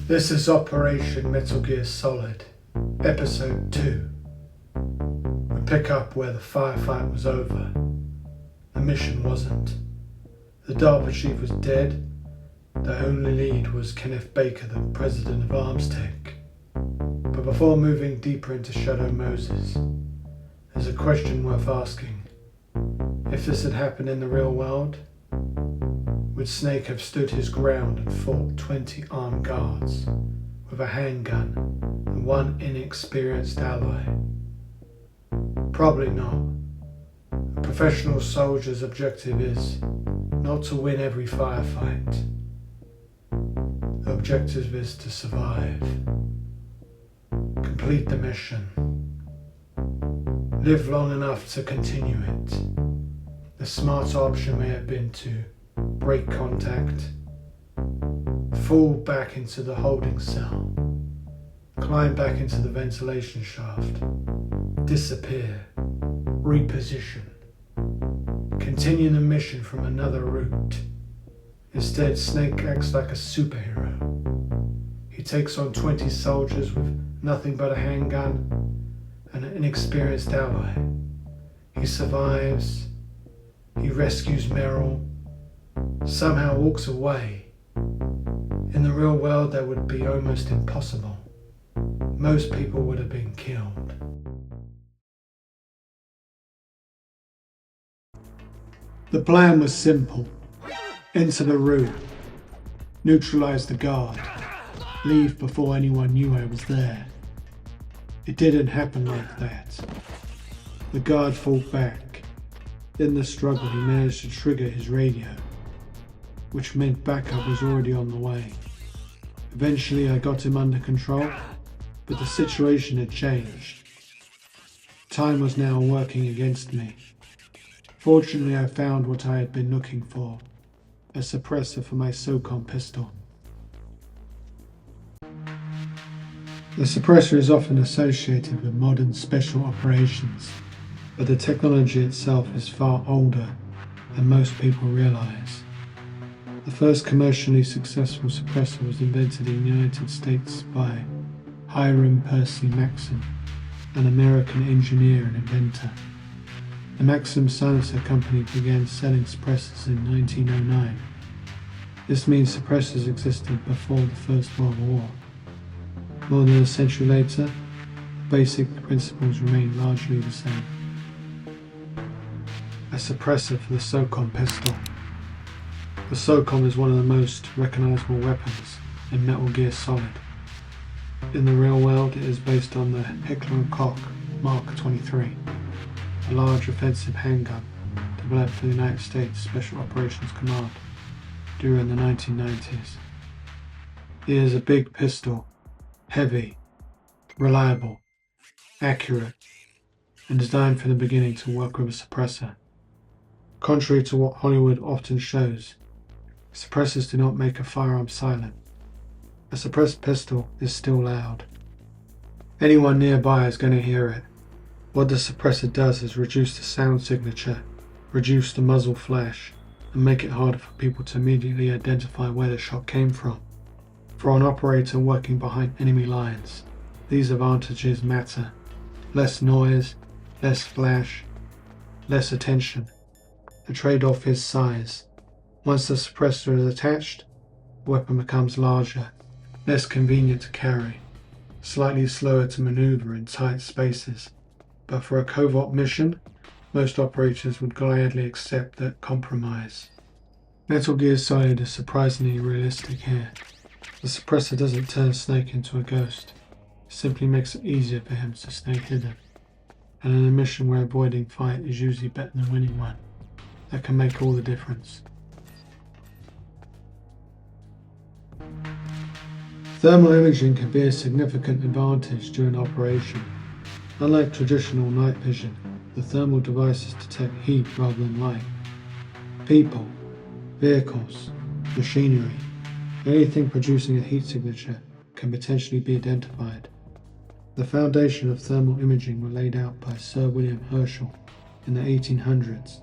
This is Operation Metal Gear Solid, Episode 2. We pick up where the firefight was over. The mission wasn't. The DARPA Chief was dead. The only lead was Kenneth Baker, the President of ArmsTech. But before moving deeper into Shadow Moses, there's a question worth asking. If this had happened in the real world, would Snake have stood his ground and fought 20 armed guards with a handgun and one inexperienced ally? Probably not. A professional soldier's objective is not to win every firefight. The objective is to survive. Complete the mission. Live long enough to continue it. The smarter option may have been to break contact, fall back into the holding cell, climb back into the ventilation shaft, disappear, reposition, continue the mission from another route. Instead, Snake acts like a superhero. He takes on 20 soldiers with nothing but a handgun and an inexperienced ally. He survives, he rescues Meryl, somehow walks away. In the real world, that would be almost impossible. Most people would have been killed. The plan was simple. Enter the room, neutralize the guard, leave before anyone knew I was there. It didn't happen like that. The guard fought back. In the struggle, he managed to trigger his radio, which meant backup was already on the way. Eventually, I got him under control, but the situation had changed. Time was now working against me. Fortunately, I found what I had been looking for, a suppressor for my SOCOM pistol. The suppressor is often associated with modern special operations, but the technology itself is far older than most people realize. The first commercially successful suppressor was invented in the United States by Hiram Percy Maxim, an American engineer and inventor. The Maxim Silencer Company began selling suppressors in 1909. This means suppressors existed before the First World War. More than a century later, the basic principles remain largely the same. A suppressor for the SOCOM pistol. The SOCOM is one of the most recognizable weapons in Metal Gear Solid. In the real world, it is based on the Heckler & Koch Mark 23, a large offensive handgun developed for the United States Special Operations Command during the 1990s. It is a big pistol, heavy, reliable, accurate, and designed from the beginning to work with a suppressor. Contrary to what Hollywood often shows, suppressors do not make a firearm silent. A suppressed pistol is still loud. Anyone nearby is going to hear it. What the suppressor does is reduce the sound signature, reduce the muzzle flash, and make it harder for people to immediately identify where the shot came from. For an operator working behind enemy lines, these advantages matter. Less noise, less flash, less attention. The trade-off is size. Once the suppressor is attached, the weapon becomes larger, less convenient to carry, slightly slower to maneuver in tight spaces. But for a covert mission, most operators would gladly accept that compromise. Metal Gear Solid is surprisingly realistic here. The suppressor doesn't turn Snake into a ghost, it simply makes it easier for him to stay hidden. And in a mission where avoiding fight is usually better than winning one, that can make all the difference. Thermal imaging can be a significant advantage during operation. Unlike traditional night vision, the thermal devices detect heat rather than light. People, vehicles, machinery, anything producing a heat signature can potentially be identified. The foundation of thermal imaging were laid out by Sir William Herschel in the 1800s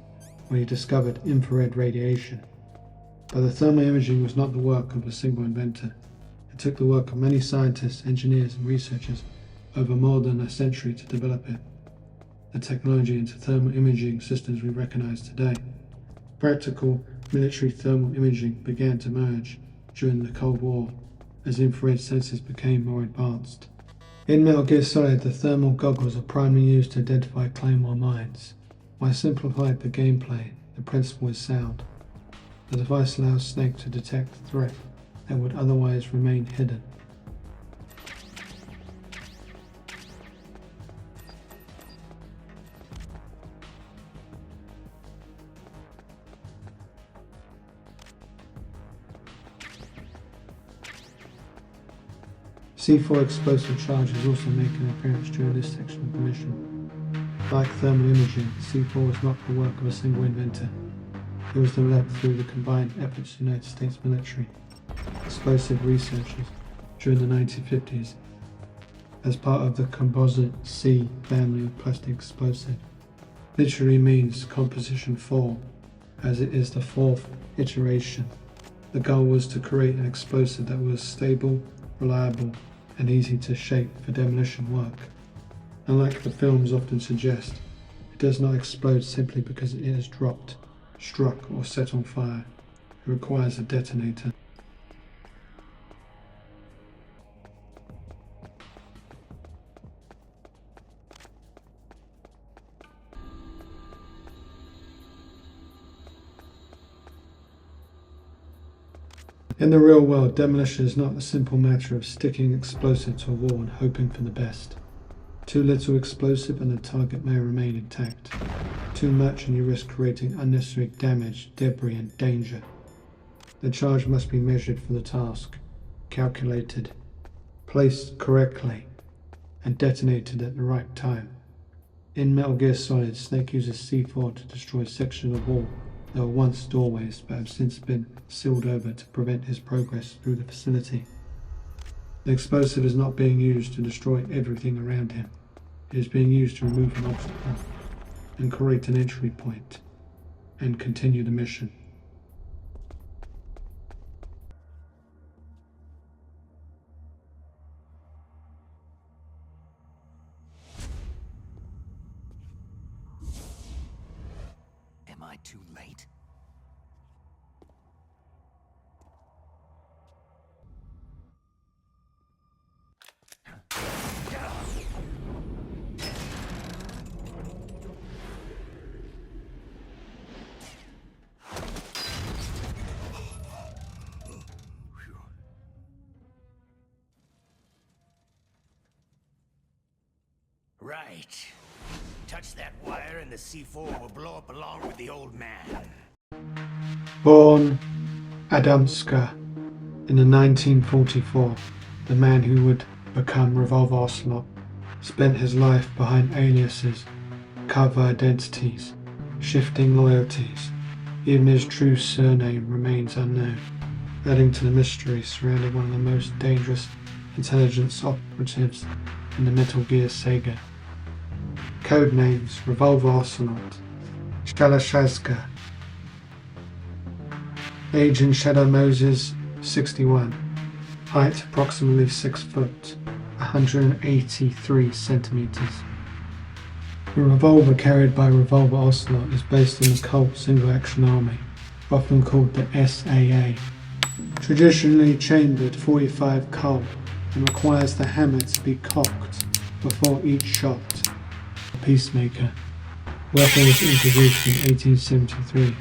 when he discovered infrared radiation. But the thermal imaging was not the work of a single inventor. It took the work of many scientists, engineers and researchers over more than a century to develop it. The technology into thermal imaging systems we recognize today. Practical military thermal imaging began to emerge during the Cold War as infrared sensors became more advanced. In Metal Gear Solid, the thermal goggles are primarily used to identify Claymore mines. While simplified the gameplay, the principle is sound. The device allows Snake to detect a threat that would otherwise remain hidden. C4 explosive charges also make an appearance during this section of the mission. Like thermal imaging, C4 was not the work of a single inventor. It was developed through the combined efforts of the United States military, explosive researchers during the 1950s, as part of the Composite C family of plastic explosive. Literally means composition 4, as it is the fourth iteration. The goal was to create an explosive that was stable, reliable, and easy to shape for demolition work. Unlike the films often suggest, it does not explode simply because it is dropped, struck, or set on fire. It requires a detonator. In the real world, demolition is not a simple matter of sticking explosive to a wall and hoping for the best. Too little explosive and the target may remain intact. Too much and you risk creating unnecessary damage, debris and danger. The charge must be measured for the task, calculated, placed correctly, and detonated at the right time. In Metal Gear Solid, Snake uses C4 to destroy sections of the wall that were once doorways but have since been sealed over to prevent his progress through the facility. The explosive is not being used to destroy everything around him. It is being used to remove an obstacle and create an entry point and continue the mission. Am I too late? Right. Touch that wire and the C4 will blow up along with the old man. Born Adamska in 1944, the man who would become Revolver Ocelot spent his life behind aliases, cover identities, shifting loyalties. Even his true surname remains unknown, adding to the mystery surrounding one of the most dangerous intelligence operatives in the Metal Gear saga. Codenames: Revolver Ocelot, Shalashazka. Age in Shadow Moses, 61. Height approximately 6 foot, 183 centimeters. The revolver carried by Revolver Ocelot is based on the Colt Single Action Army, often called the SAA. Traditionally chambered 45 Colt and requires the hammer to be cocked before each shot. Peacemaker. Weapon was introduced in 1873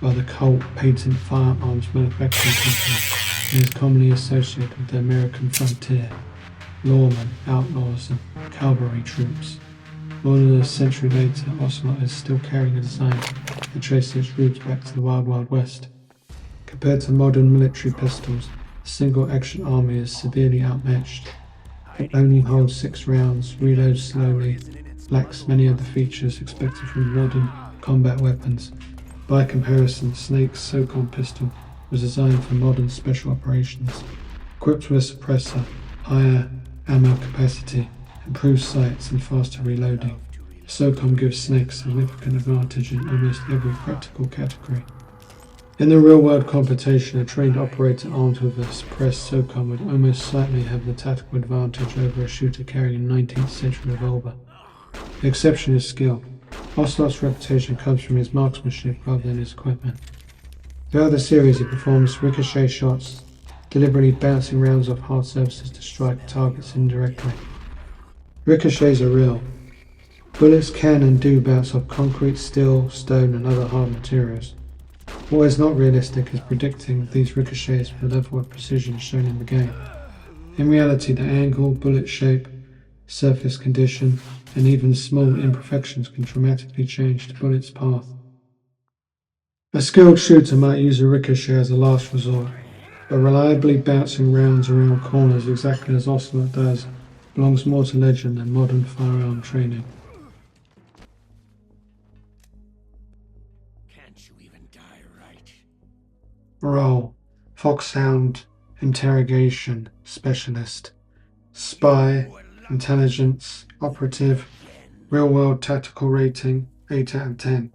by the Colt Patent Firearms Manufacturing Company and is commonly associated with the American frontier, lawmen, outlaws and cavalry troops. More than a century later, Ocelot is still carrying a design that traces its roots back to the Wild Wild West. Compared to modern military pistols, the single-action army is severely outmatched. It only holds 6 rounds, reloads slowly, lacks many of the features expected from modern combat weapons. By comparison, Snake's SOCOM pistol was designed for modern special operations. Equipped with a suppressor, higher ammo capacity, improved sights and faster reloading, SOCOM gives Snake significant advantage in almost every practical category. In the real-world competition, a trained operator armed with a suppressed SOCOM would almost certainly have the tactical advantage over a shooter carrying a 19th century revolver. The exception is skill. Ocelot's reputation comes from his marksmanship rather than his equipment. Throughout the series, he performs ricochet shots, deliberately bouncing rounds off hard surfaces to strike targets indirectly. Ricochets are real. Bullets can and do bounce off concrete, steel, stone, and other hard materials. What is not realistic is predicting these ricochets with the level of precision shown in the game. In reality, the angle, bullet shape, surface condition, and even small imperfections can dramatically change the bullet's path. A skilled shooter might use a ricochet as a last resort, but reliably bouncing rounds around corners exactly as Ocelot does belongs more to legend than modern firearm training. Can't you even die right? Role: Foxhound, Interrogation Specialist, Spy, Intelligence, Operative, Real-World Tactical Rating 8 out of 10.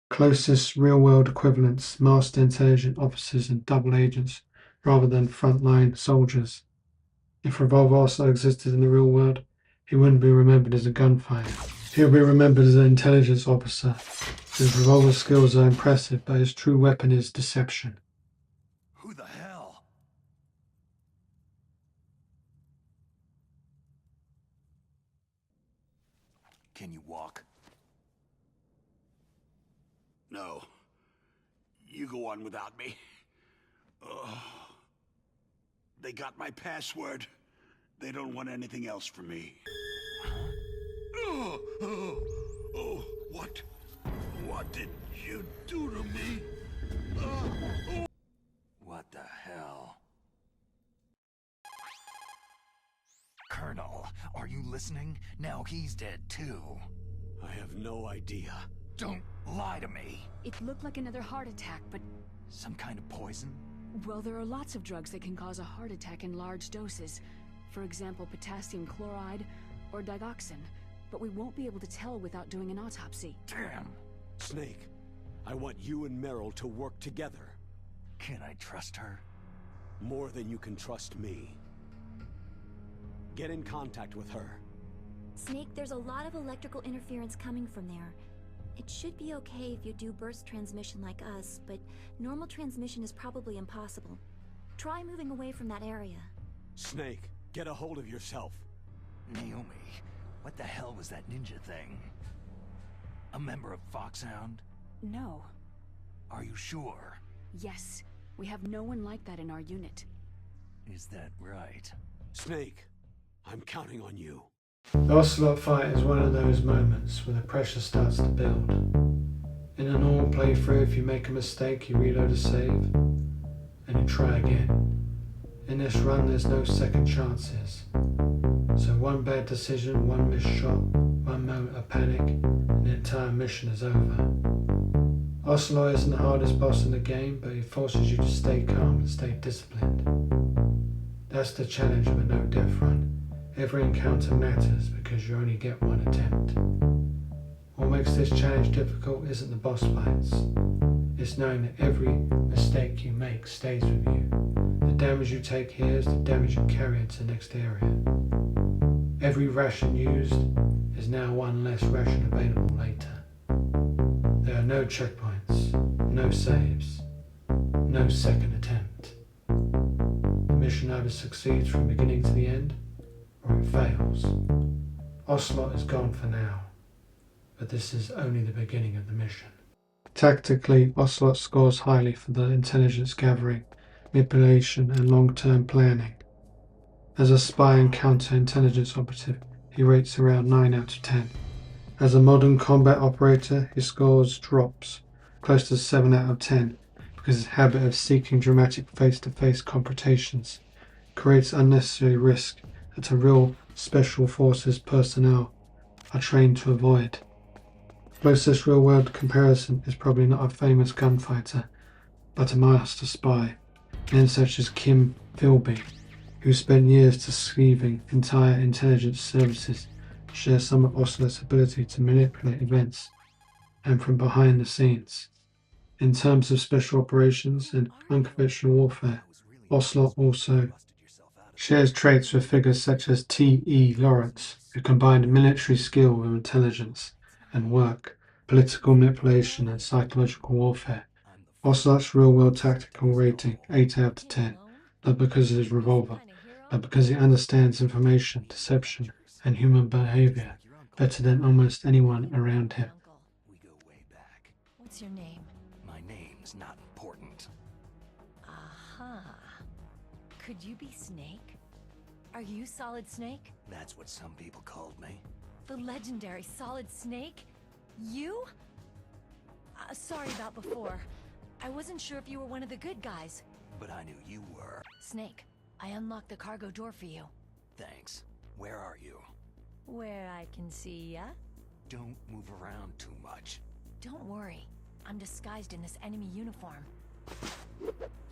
Closest real-world equivalents: Master Intelligence Officers and Double Agents rather than frontline soldiers. If Revolver also existed in the real world, he wouldn't be remembered as a gunfighter. He would be remembered as an intelligence officer. His revolver skills are impressive, but his true weapon is deception. Who the hell? Can you walk? No. You go on without me. They got my password. They don't want anything else from me. What? What did you do to me? What the hell? Colonel, are you listening? Now he's dead too. I have no idea. Don't lie to me. It looked like another heart attack, but... Some kind of poison? Well, there are lots of drugs that can cause a heart attack in large doses. For example, potassium chloride or digoxin. But we won't be able to tell without doing an autopsy. Damn. Snake, I want you and Meryl to work together. Can I trust her? More than you can trust me. Get in contact with her. Snake, there's a lot of electrical interference coming from there. It should be okay if you do burst transmission like us, but normal transmission is probably impossible. Try moving away from that area. Snake, get a hold of yourself. Naomi, what the hell was that ninja thing? A member of Foxhound? No. Are you sure? Yes. We have no one like that in our unit. Is that right? Snake, I'm counting on you. The Ocelot fight is one of those moments where the pressure starts to build. In a normal playthrough, if you make a mistake, you reload a save, and you try again. In this run, there's no second chances. So one bad decision, one missed shot, one moment of panic, and the entire mission is over. Ocelot isn't the hardest boss in the game, but he forces you to stay calm and stay disciplined. That's the challenge of a no-death run. Every encounter matters because you only get one attempt. What makes this challenge difficult isn't the boss fights. It's knowing that every mistake you make stays with you. The damage you take here is the damage you carry into the next area. Every ration used is now one less ration available later. There are no checkpoints, no saves, no second attempt. The mission either succeeds from beginning to the end, or it fails. Ocelot is gone for now, but this is only the beginning of the mission. Tactically, Ocelot scores highly for the intelligence gathering, manipulation, and long-term planning. As a spy and counter-intelligence operative, he rates around 9 out of 10. As a modern combat operator, his scores drops, close to 7 out of 10, because his habit of seeking dramatic face-to-face confrontations creates unnecessary risk that a real Special Forces personnel are trained to avoid. Closest real-world comparison is probably not a famous gunfighter, but a master spy, men such as Kim Philby, who spent years deceiving entire intelligence services, share some of Ocelot's ability to manipulate events, and from behind the scenes. In terms of special operations and unconventional warfare, Ocelot also shares traits with figures such as T.E. Lawrence, who combined military skill with intelligence and work, political manipulation and psychological warfare. Ocelot's real-world tactical rating 8 out of 10, not because of his revolver, but because he understands information, deception, and human behavior better than almost anyone around him. We go way back. What's your name? My name's not important. Aha. Could you be Snake? Are you Solid Snake? That's what some people called me. The legendary Solid Snake? You? Sorry about before. I wasn't sure if you were one of the good guys. But I knew you were. Snake, I unlocked the cargo door for you. Thanks. Where are you? Where I can see ya? Don't move around too much. Don't worry. I'm disguised in this enemy uniform.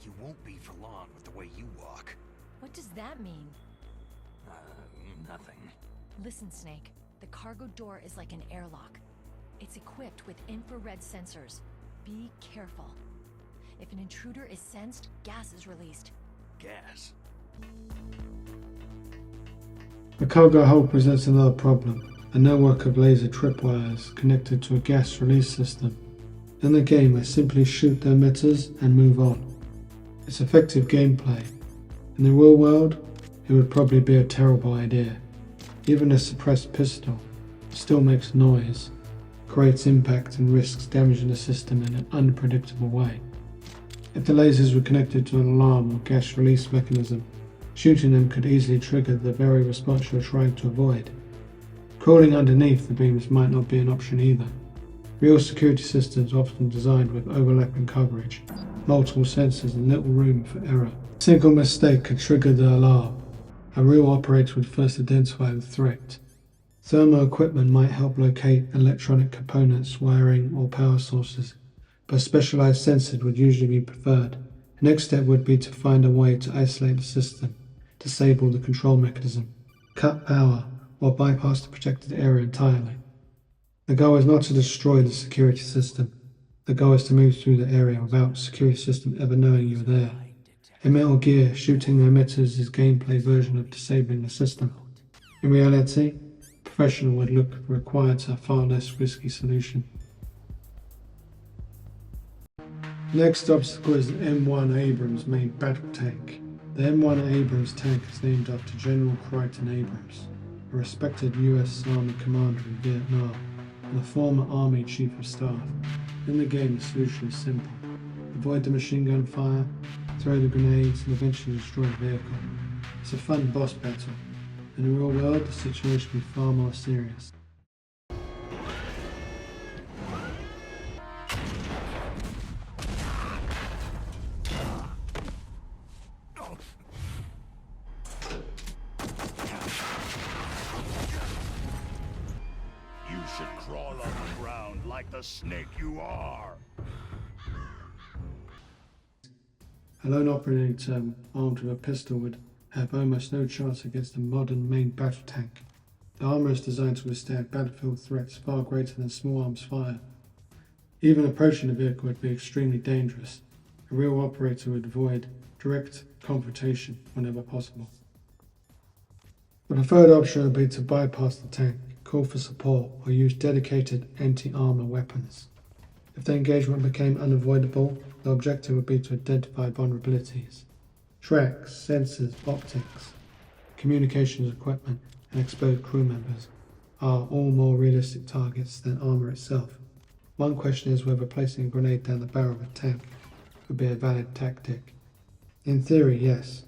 You won't be for long with the way you walk. What does that mean? Nothing. Listen, Snake. The cargo door is like an airlock. It's equipped with infrared sensors. Be careful. If an intruder is sensed, gas is released. Gas. The cargo hold presents another problem, a network of laser tripwires connected to a gas release system. In the game, I simply shoot their emitters and move on. It's effective gameplay. In the real world, it would probably be a terrible idea. Even a suppressed pistol still makes noise, creates impact and risks damaging the system in an unpredictable way. If the lasers were connected to an alarm or gas release mechanism, shooting them could easily trigger the very response you're trying to avoid. Crawling underneath the beams might not be an option either. Real security systems are often designed with overlapping coverage, multiple sensors and little room for error. A single mistake could trigger the alarm. A real operator would first identify the threat. Thermal equipment might help locate electronic components, wiring or power sources, but specialized sensors would usually be preferred. The next step would be to find a way to isolate the system, disable the control mechanism, cut power, or bypass the protected area entirely. The goal is not to destroy the security system. The goal is to move through the area without the security system ever knowing you are there. In Metal Gear, shooting the emitters is a gameplay version of disabling the system. In reality, a professional would look required to a far less risky solution. Next obstacle is the M1 Abrams main battle tank. The M1 Abrams tank is named after General Crichton Abrams, a respected US Army commander in Vietnam and a former Army Chief of Staff. In the game, the solution is simple. Avoid the machine gun fire, throw the grenades, and eventually destroy the vehicle. It's a fun boss battle. In the real world, the situation will be far more serious. You should crawl on the ground like the snake you are. A lone operator armed with a pistol would have almost no chance against a modern main battle tank. The armor is designed to withstand battlefield threats far greater than small arms fire. Even approaching the vehicle would be extremely dangerous. A real operator would avoid direct confrontation whenever possible. The preferred option would be to bypass the tank, call for support, or use dedicated anti-armor weapons. If the engagement became unavoidable, the objective would be to identify vulnerabilities. Tracks, sensors, optics, communications equipment, and exposed crew members are all more realistic targets than armor itself. One question is whether placing a grenade down the barrel of a tank would be a valid tactic. In theory, yes.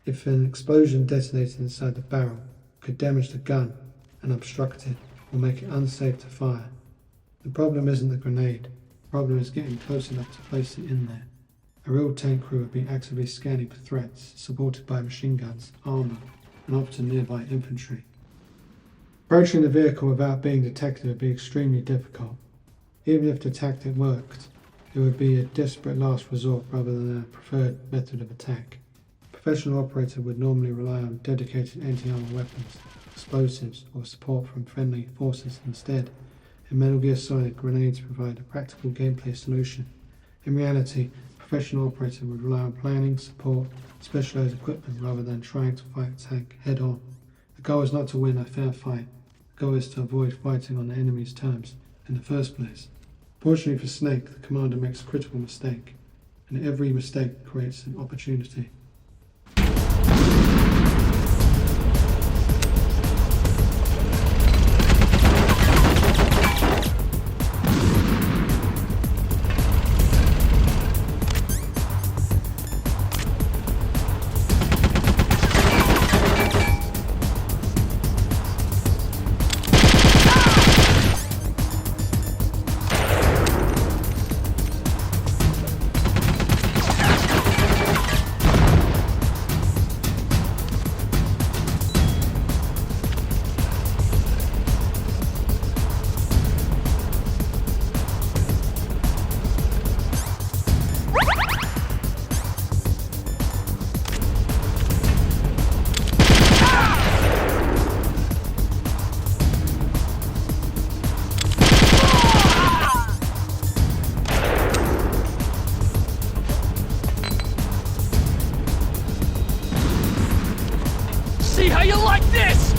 If an explosion detonated inside the barrel could damage the gun and obstruct it or make it unsafe to fire. The problem isn't the grenade. The problem is getting close enough to place it in there. A real tank crew would be actively scanning for threats, supported by machine guns, armor, and often nearby infantry. Approaching the vehicle without being detected would be extremely difficult. Even if the tactic worked, it would be a desperate last resort rather than a preferred method of attack. A professional operator would normally rely on dedicated anti-armor weapons, explosives, or support from friendly forces instead. In Metal Gear Solid, grenades provide a practical gameplay solution. In reality, a professional operator would rely on planning, support, specialized equipment rather than trying to fight a tank head-on. The goal is not to win a fair fight. The goal is to avoid fighting on the enemy's terms in the first place. Fortunately for Snake, the commander makes a critical mistake, and every mistake creates an opportunity. See how you like this?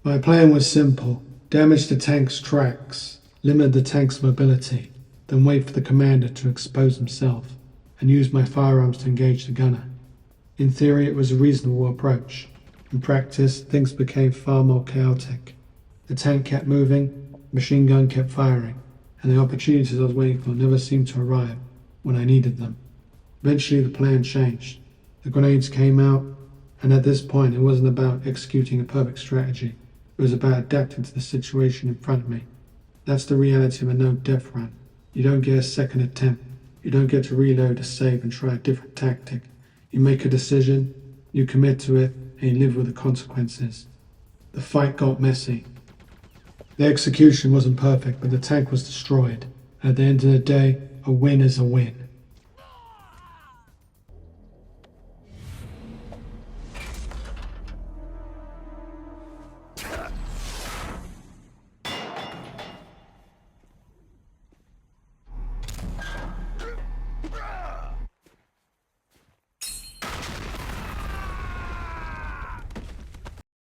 My plan was simple. Damage the tank's tracks, limit the tank's mobility, then wait for the commander to expose himself, and use my firearms to engage the gunner. In theory, it was a reasonable approach. In practice, things became far more chaotic. The tank kept moving, the machine gun kept firing, and the opportunities I was waiting for never seemed to arrive when I needed them. Eventually, the plan changed. The grenades came out, and at this point, it wasn't about executing a perfect strategy. It was about adapting to the situation in front of me. That's the reality of a no-death run. You don't get a second attempt. You don't get to reload, a save, and try a different tactic. You make a decision, you commit to it, and you live with the consequences. The fight got messy. The execution wasn't perfect, but the tank was destroyed. At the end of the day, a win is a win.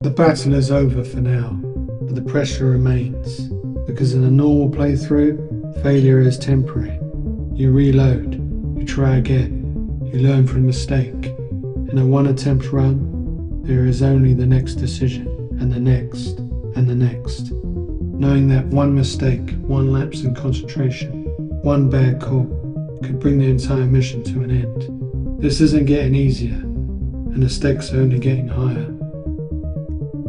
The battle is over for now, but the pressure remains, because in a normal playthrough, failure is temporary. You reload, you try again, you learn from mistake. In a one-attempt run, there is only the next decision, and the next, and the next. Knowing that one mistake, one lapse in concentration, one bad call, could bring the entire mission to an end. This isn't getting easier, and the stakes are only getting higher.